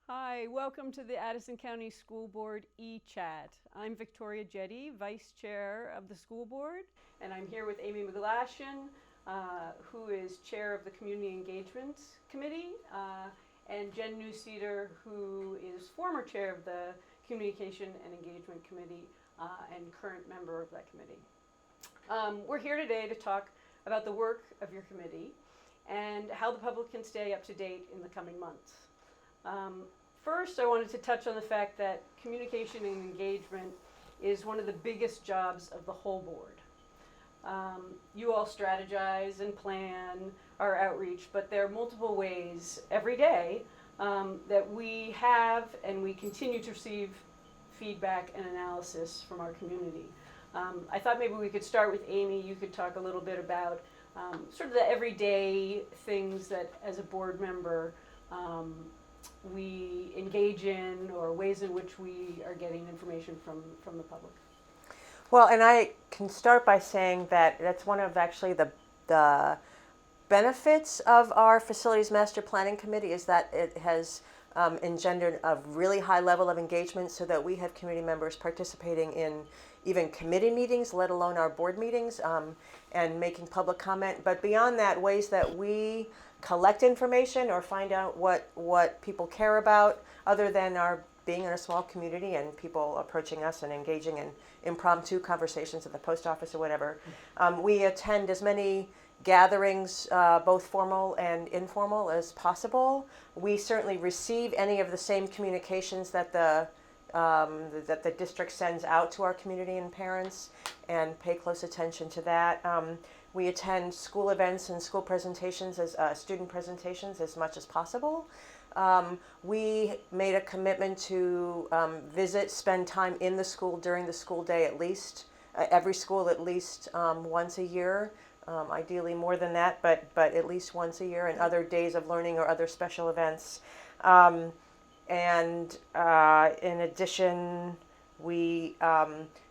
Hi, welcome to the Addison County School Board Echat. I'm Victoria Jetty, Vice Chair of the School Board, and I'm here with Amy McGlashan, who is Chair of the Community Engagement Committee, and Jen Newseeder, who is former Chair of the Communication and Engagement Committee and current member of that committee. We're here today to talk about the work of your committee and how the public can stay up to date in the coming months. First, I wanted to touch on the fact that communication and engagement is one of the biggest jobs of the whole board. You all strategize and plan our outreach, but there are multiple ways every day that we have and we continue to receive feedback and analysis from our community. I thought maybe we could start with Amy. You could talk a little bit about sort of the everyday things that as a board member we engage in, or ways in which we are getting information from the public. Well, and I can start by saying that that's one of actually the benefits of our Facilities Master Planning Committee is that it has engendered a really high level of engagement, so that we have community members participating in even committee meetings, let alone our board meetings, and making public comment. But beyond that, ways that we collect information or find out what people care about, other than our being in a small community and people approaching us and engaging in impromptu conversations at the post office or whatever. We attend as many gatherings, both formal and informal, as possible. We certainly receive any of the same communications that the district sends out to our community and parents, and pay close attention to that. We attend school events and school presentations, as student presentations, as much as possible. We made a commitment to spend time in the school during the school day at least, every school at least once a year. Ideally more than that, but at least once a year, and other days of learning or other special events. And in addition, we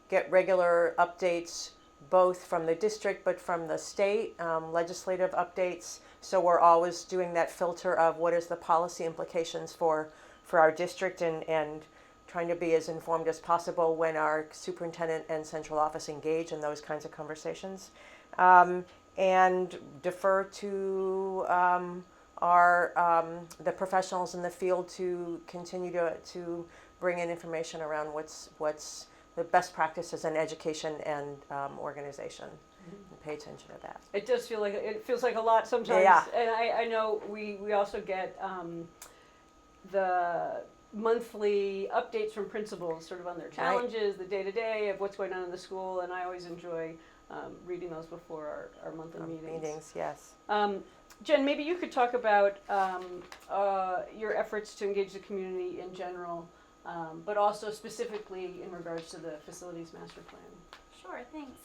get regular updates both from the district but from the state, legislative updates. So we're always doing that filter of what is the policy implications for our district, and trying to be as informed as possible when our superintendent and central office engage in those kinds of conversations. And defer to the professionals in the field to continue to bring in information around what's the best practices in education and organization, and pay attention to that. It does feel like, it feels like a lot sometimes. Yeah. And I know we also get the monthly updates from principals sort of on their challenges, the day-to-day of what's going on in the school, and I always enjoy reading those before our monthly meetings. Yes. Jen, maybe you could talk about your efforts to engage the community in general, but also specifically in regards to the Facilities Master Plan. Sure, thanks.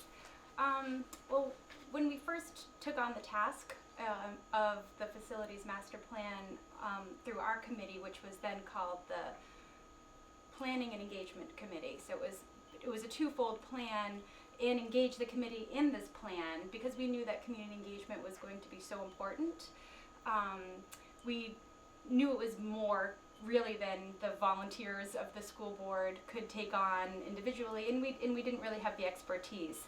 Well, when we first took on the task of the Facilities Master Plan through our committee, which was then called the Planning and Engagement Committee, so it was a twofold plan, and engage the committee in this plan because we knew that community engagement was going to be so important. We knew it was more really than the volunteers of the school board could take on individually, and we didn't really have the expertise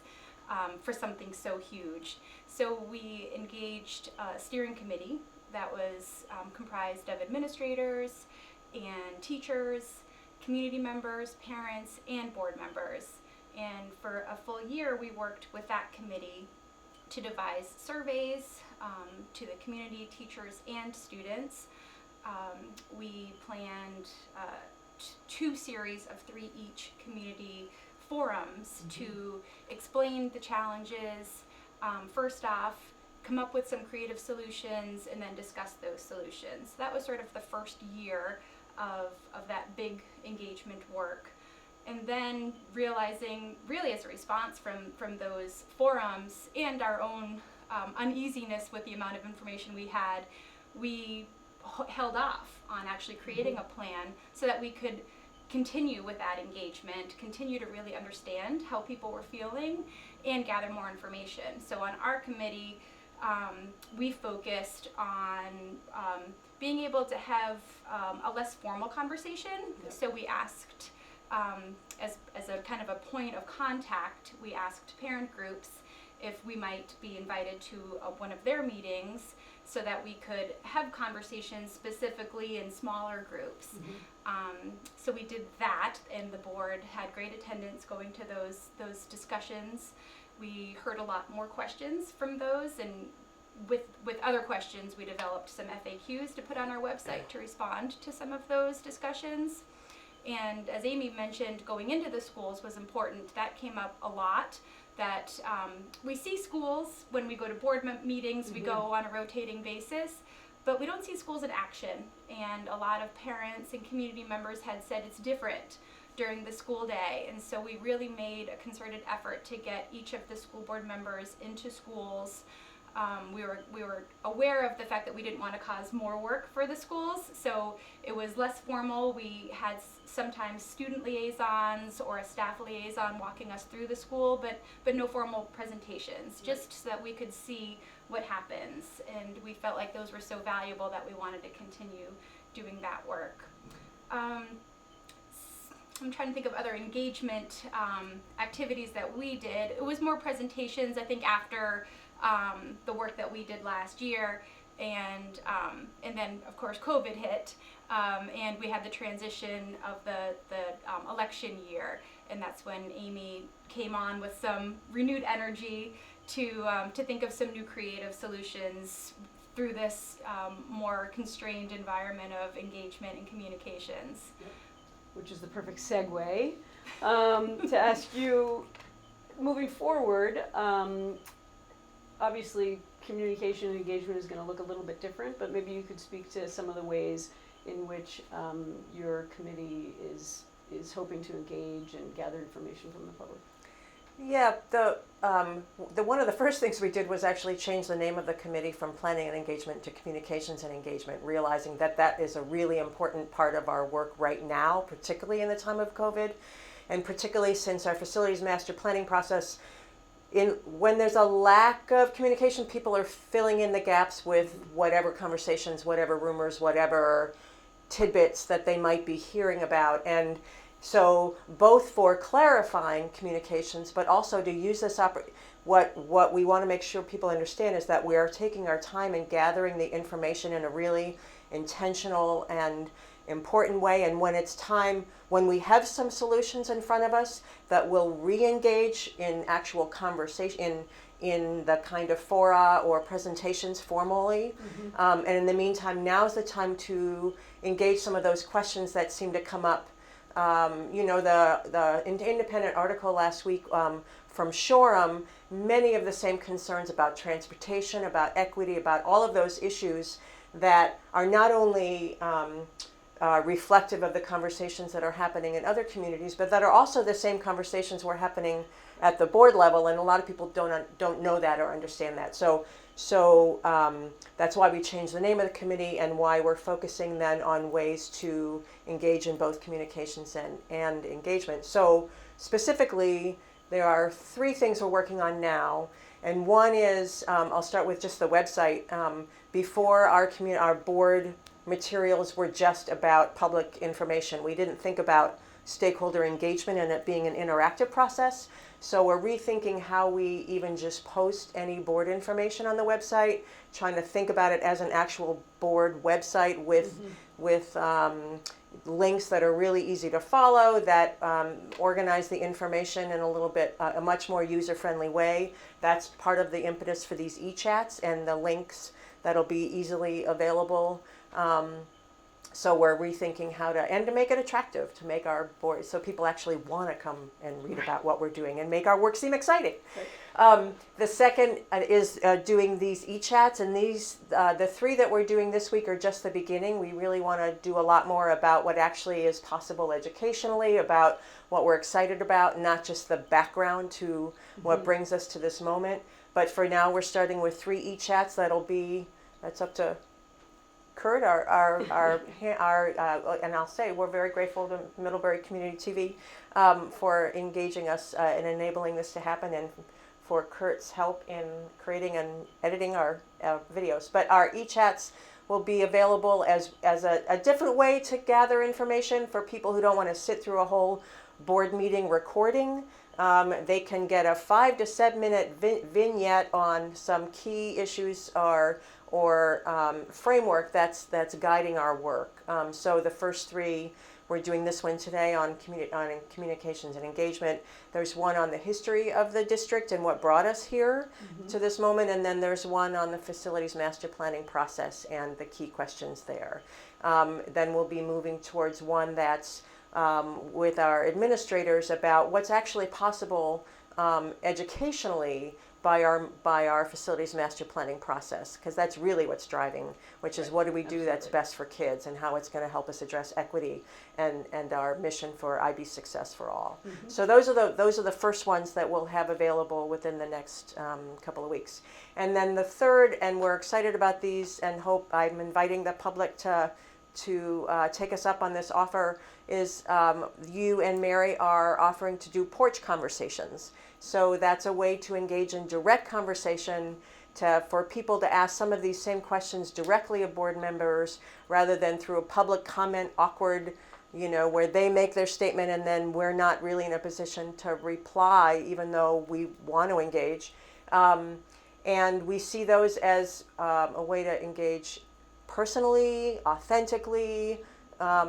for something so huge. So we engaged a steering committee that was comprised of administrators and teachers, community members, parents, and board members. And for a full year, we worked with that committee to devise surveys to the community, teachers, and students. We planned 2 series of 3 each community forums to explain the challenges, first off, come up with some creative solutions, and then discuss those solutions. That was sort of the first year of that big engagement work. And then realizing, really as a response from those forums and our own uneasiness with the amount of information we had, we held off on actually creating a plan so that we could continue with that engagement, continue to really understand how people were feeling, and gather more information. So on our committee, we focused on being able to have a less formal conversation. Yeah. So we asked, as a kind of a point of contact, we asked parent groups if we might be invited to one of their meetings so that we could have conversations specifically in smaller groups. So we did that, and the board had great attendance going to those discussions. We heard a lot more questions from those, and with other questions, we developed some FAQs to put on our website to respond to some of those discussions. And as Amy mentioned, going into the schools was important. That came up a lot, that we see schools when we go to board meetings, we go on a rotating basis, but we don't see schools in action. And a lot of parents and community members had said it's different during the school day. And so we really made a concerted effort to get each of the school board members into schools. We were aware of the fact that we didn't want to cause more work for the schools, so it was less formal. We had sometimes student liaisons or a staff liaison walking us through the school, but no formal presentations, just so that we could see what happens. And we felt like those were so valuable that we wanted to continue doing that work. I'm trying to think of other engagement activities that we did. It was more presentations, I think, after the work that we did last year, and then of course COVID hit, and we had the transition of the election year, and that's when Amy came on with some renewed energy to think of some new creative solutions through this more constrained environment of engagement and communications. Which is the perfect segue to ask you, moving forward, obviously communication and engagement is going to look a little bit different, but maybe you could speak to some of the ways in which your committee is hoping to engage and gather information from the public. Yeah, the one of the first things we did was actually change the name of the committee from planning and engagement to communications and engagement, realizing that that is a really important part of our work right now, particularly in the time of COVID, and particularly since our facilities master planning process, when there's a lack of communication, people are filling in the gaps with whatever conversations, whatever rumors, whatever tidbits that they might be hearing about. And so both for clarifying communications, but also to use this what we want to make sure people understand is that we are taking our time and gathering the information in a really intentional and important way. And when it's time, when we have some solutions in front of us, that we'll re-engage in actual conversation, in the kind of fora or presentations formally. And in the meantime, now's the time to engage some of those questions that seem to come up. The independent article last week from Shoreham, many of the same concerns about transportation, about equity, about all of those issues that are not only reflective of the conversations that are happening in other communities, but that are also the same conversations were happening at the board level, and a lot of people don't know that or understand that. So that's why we changed the name of the committee, and why we're focusing then on ways to engage in both communications and engagement. So specifically, there are 3 things we're working on now, and one is I'll start with just the website. Before our board materials were just about public information. We didn't think about stakeholder engagement and it being an interactive process. So we're rethinking how we even just post any board information on the website, trying to think about it as an actual board website with links that are really easy to follow, that organize the information in a little bit, a much more user-friendly way. That's part of the impetus for these e-chats and the links that'll be easily available. So we're rethinking how to make it attractive, to make our board, so people actually want to come and read about what we're doing and make our work seem exciting. Right. The second is doing these e-chats, and the 3 that we're doing this week are just the beginning. We really want to do a lot more about what actually is possible educationally, about what we're excited about, not just the background to what brings us to this moment. But for now, we're starting with 3 e-chats. That's up to Kurt, and I'll say we're very grateful to Middlebury Community TV for engaging us and enabling this to happen, and for Kurt's help in creating and editing our videos. But our e-chats will be available as a different way to gather information for people who don't want to sit through a whole board meeting recording. They can get a 5 to 7 minute vignette on some key issues or framework that's guiding our work. So the first 3, we're doing this one today on communications and engagement. There's one on the history of the district and what brought us here to this moment, and then there's one on the facilities master planning process and the key questions there. Then we'll be moving towards one that's with our administrators about what's actually possible educationally by our facilities master planning process, because that's really what's driving, which is what do we do that's best for kids and how it's going to help us address equity and our mission for IB success for all. So those are the first ones that we'll have available within the next couple of weeks. And then the third, and we're excited about these and hope I'm inviting the public to take us up on this offer, is you and Mary are offering to do porch conversations. So that's a way to engage in direct conversation for people to ask some of these same questions directly of board members rather than through a public comment, awkward, where they make their statement and then we're not really in a position to reply even though we want to engage. And we see those as a way to engage personally, authentically,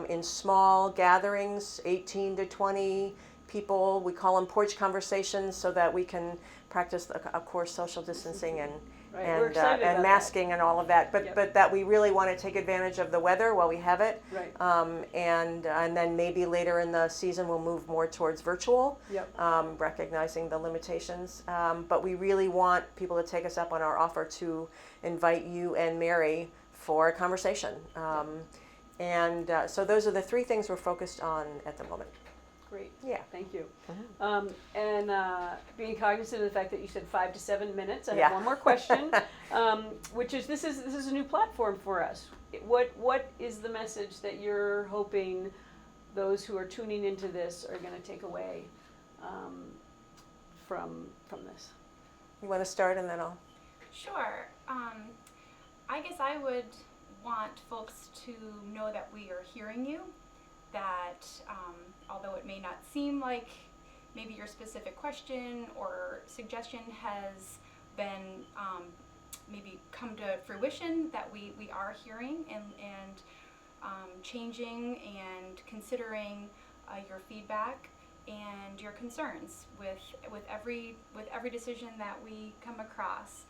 in small gatherings, 18 to 20 people. We call them porch conversations so that we can practice, of course, social distancing and masking and all of that. But that we really want to take advantage of the weather while we have it. Right. And then maybe later in the season we'll move more towards virtual, recognizing the limitations. But we really want people to take us up on our offer to invite you and Mary for a conversation. So those are the 3 things we're focused on at the moment. Great. Yeah. Thank you. And being cognizant of the fact that you said 5 to 7 minutes, I have one more question, which is this is a new platform for us. What is the message that you're hoping those who are tuning into this are going to take away from this? You want to start and then I'll. Sure. I guess I would want folks to know that we are hearing you, that although it may not seem like maybe your specific question or suggestion has been maybe come to fruition, that we are hearing and changing and considering your feedback and your concerns with every decision that we come across.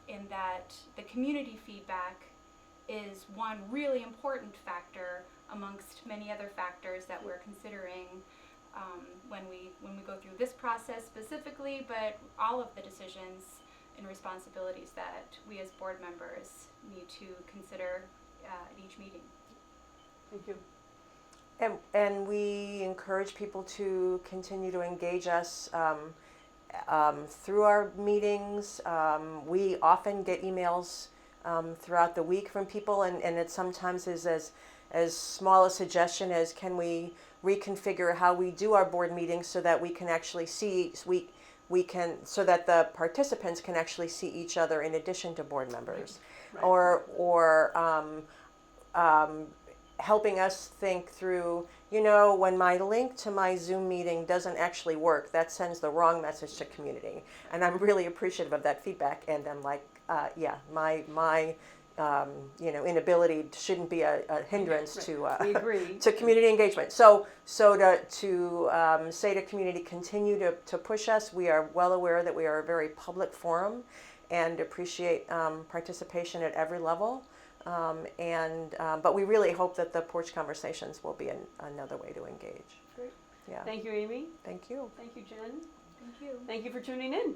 In that the community feedback is one really important factor amongst many other factors that we're considering when we go through this process specifically, but all of the decisions and responsibilities that we as board members need to consider at each meeting. Thank you. And we encourage people to continue to engage us through our meetings. We often get emails throughout the week from people, and it sometimes is as small a suggestion as can we reconfigure how we do our board meetings so that we can actually see so that the participants can actually see each other in addition to board members, Right. or helping us think through, when my link to my Zoom meeting doesn't actually work, that sends the wrong message to community. And I'm really appreciative of that feedback. And I'm like, my inability shouldn't be a hindrance We agree. to community engagement. So to say to community, continue to push us. We are well aware that we are a very public forum and appreciate participation at every level. But we really hope that the porch conversations will be another way to engage. Great. Yeah. Thank you, Amy. Thank you. Thank you, Jen. Thank you. Thank you for tuning in.